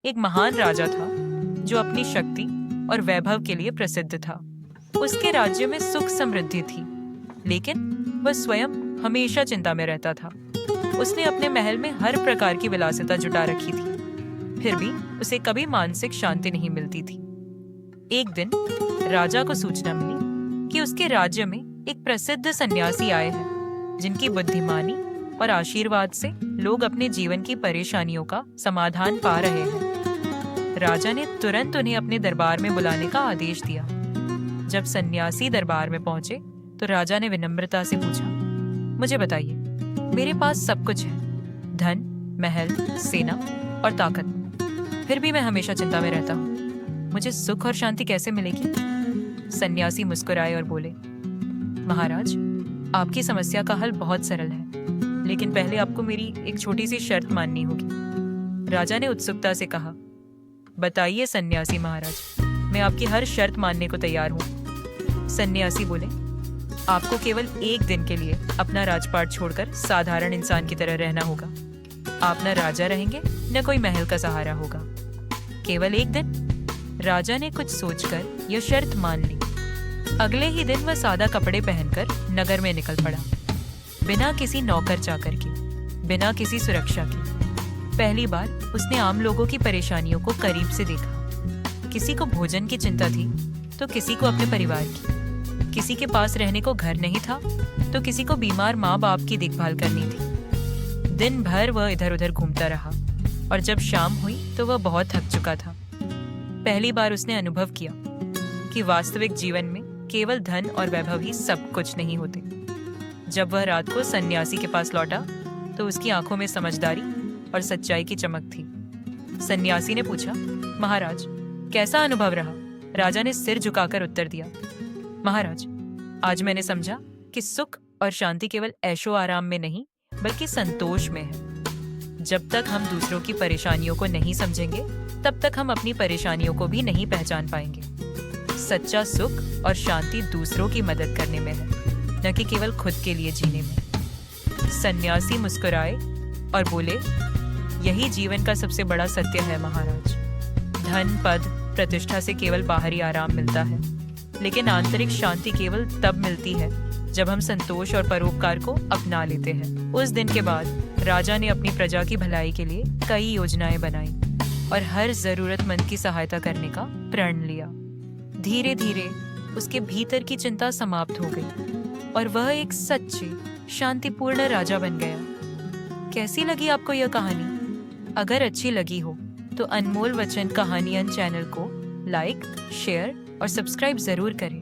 एक महान राजा था जो अपनी शक्ति और वैभव के लिए प्रसिद्ध था। उसके राज्य में सुख समृद्धि थी, लेकिन वह स्वयं हमेशा चिंता में रहता था। उसने अपने महल में हर प्रकार की विलासिता जुटा रखी थी, फिर भी उसे कभी मानसिक शांति नहीं मिलती थी। एक दिन राजा को सूचना मिली कि उसके राज्य में एक प्रसिद्ध सन्यासी आए हैं, जिनकी बुद्धिमानी और आशीर्वाद से लोग अपने जीवन की परेशानियों का समाधान पा रहे हैं। राजा ने तुरंत उन्हें अपने दरबार में बुलाने का आदेश दिया। जब सन्यासी दरबार में पहुंचे तो राजा ने विनम्रता से पूछा, मुझे बताइए, मेरे पास सब कुछ है, धन, महल, सेना और ताकत, फिर भी मैं हमेशा चिंता में रहता हूँ। मुझे सुख और शांति कैसे मिलेगी? सन्यासी मुस्कुराए और बोले, महाराज, आपकी समस्या का हल बहुत सरल है, लेकिन पहले आपको मेरी एक छोटी सी शर्त माननी होगी। राजा ने उत्सुकता से कहा, बताइए सन्यासी महाराज, मैं आपकी हर शर्त मानने को तैयार हूँ। सन्यासी बोले, आपको केवल एक दिन के लिए अपना राजपाट छोड़कर साधारण इंसान की तरह रहना होगा। आप न राजा रहेंगे न कोई महल का सहारा होगा, केवल एक दिन। राजा ने कुछ सोचकर यह शर्त मान ली। अगले ही दिन वह सादा कपड़े पहनकर नगर में निकल पड़ा, बिना किसी नौकर चाकर के, बिना किसी सुरक्षा के। पहली बार उसने आम लोगों की परेशानियों को करीब से देखा। किसी को भोजन की चिंता थी तो किसी को अपने परिवार की, किसी के पास रहने को घर नहीं था तो किसी को बीमार माँ बाप की देखभाल करनी थी। दिन भर वह इधर उधर घूमता रहा और जब शाम हुई तो वह बहुत थक चुका था। पहली बार उसने अनुभव किया कि वास्तविक जीवन में केवल धन और वैभव ही सब कुछ नहीं होते। जब वह रात को सन्यासी के पास लौटा तो उसकी आंखों में समझदारी और सच्चाई की चमक थी। सन्यासी ने पूछा, महाराज, कैसा अनुभव रहा? राजा ने सिर झुकाकर उत्तर दिया, महाराज, आज मैंने समझा कि सुख और शांति केवल ऐशो आराम में नहीं बल्कि संतोष में है। जब तक हम दूसरों की परेशानियों को नहीं समझेंगे तब तक हम अपनी परेशानियों को भी नहीं पहचान पाएंगे। सच्चा सुख और शांति दूसरों की मदद करने में है, न कि केवल खुद के लिए जीने में। सन्यासी मुस्कुराए और बोले, यही जीवन का सबसे बड़ा सत्य है महाराज। धन, पद, प्रतिष्ठा से केवल बाहरी आराम मिलता है, लेकिन आंतरिक शांति केवल तब मिलती है जब हम संतोष और परोपकार को अपना लेते हैं। उस दिन के बाद राजा ने अपनी प्रजा की भलाई के लिए कई योजनाएं बनाई और हर जरूरतमंद की सहायता करने का प्रण लिया। धीरे धीरे उसके भीतर की चिंता समाप्त हो गई और वह एक सच्चे, शांतिपूर्ण राजा बन गया। कैसी लगी आपको यह कहानी? अगर अच्छी लगी हो तो अनमोल वचन कहानियन चैनल को लाइक, शेयर और सब्सक्राइब जरूर करें।